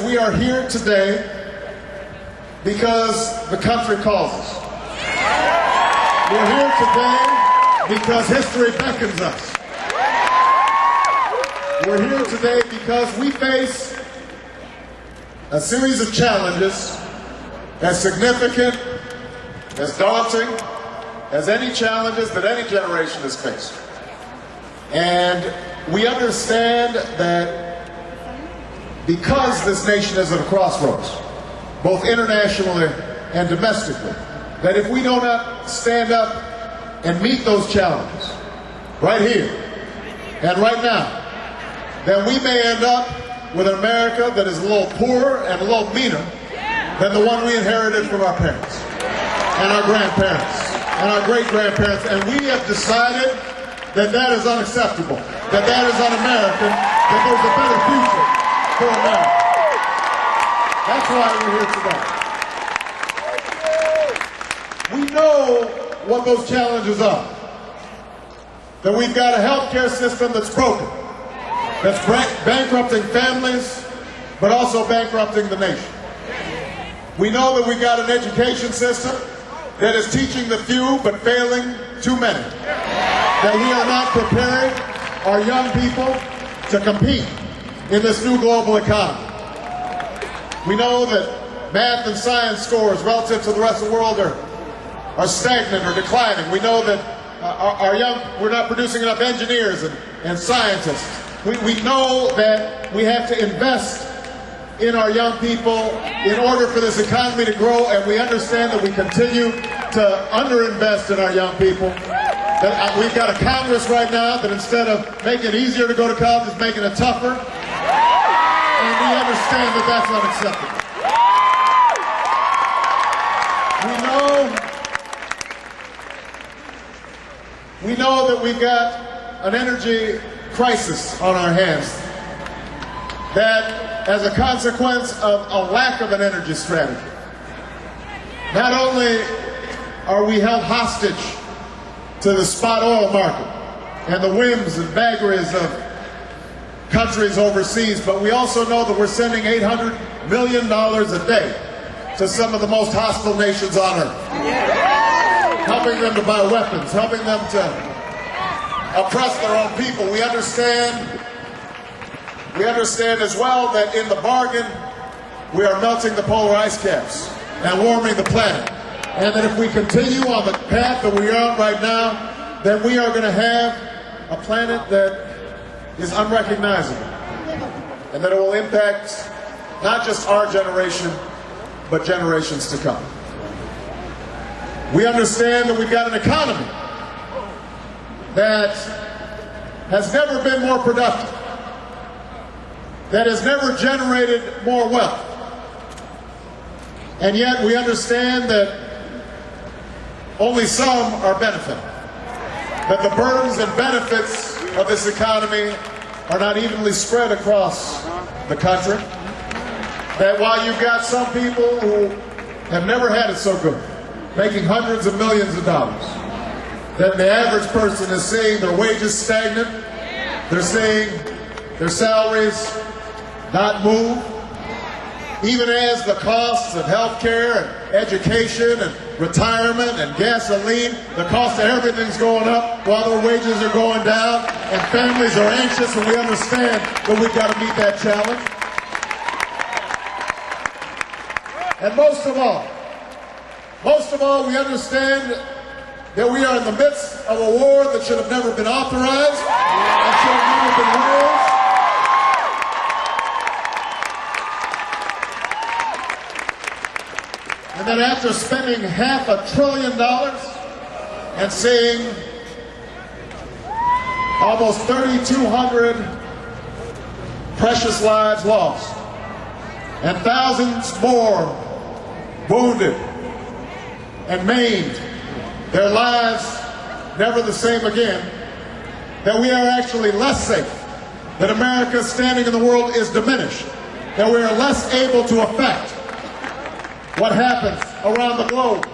we are here today because the country calls us. We're here today because history beckons us. We're here today because we face a series of challenges as significant, as daunting, as any challenges that any generation has faced. And we understand that because this nation is at a crossroads, both internationally and domestically, that if we do not stand up and meet those challenges right here and right now, then we may end up with an America that is a little poorer and a little meaner than the one we inherited from our parents and our grandparents and our great-grandparents. And we have decided that that is unacceptable, that that is un-American, that there's a better future for America. That's why we're here today. We know what those challenges are. That we've got a healthcare system that's broken, that's bankrupting families, but also bankrupting the nation. We know that we've got an education system that is teaching the few but failing too many. That we are not preparing our young people to compete in this new global economy. We know that math and science scores relative to the rest of the world are stagnant or declining. We know that we're not producing enough engineers and scientists. We know that we have to invest in our young people in order for this economy to grow, and we understand that we continue to underinvest in our young people. That we've got a Congress right now that instead of making it easier to go to college is making it tougher, and we understand that that's unacceptable. We know that we've got an energy crisis on our hands, that as a consequence of a lack of an energy strategy, not only are we held hostage to the spot oil market and the whims and vagaries of countries overseas, but we also know that we're sending $800 million a day to some of the most hostile nations on earth, helping them to buy weapons, helping them to oppress their own people. We understand as well that in the bargain, we are melting the polar ice caps and warming the planet. And that if we continue on the path that we are on right now, then we are going to have a planet that is unrecognizable. And that it will impact not just our generation, but generations to come. We understand that we've got an economy that has never been more productive, that has never generated more wealth. And yet we understand that only some are benefiting, that the burdens and benefits of this economy are not evenly spread across the country, that while you've got some people who have never had it so good, making hundreds of millions of dollars, that the average person is seeing their wages stagnant, they're seeing their salaries not move, even as the costs of health care and education and retirement and gasoline, the cost of everything's going up while their wages are going down, and families are anxious, and we understand that we've got to meet that challenge. And most of all, we understand that we are in the midst of a war that should have never been authorized and should have never been waged. And that after spending $500 billion and seeing almost 3,200 precious lives lost and thousands more wounded and maimed, their lives never the same again, that we are actually less safe, that America's standing in the world is diminished, that we are less able to affect what happens around the globe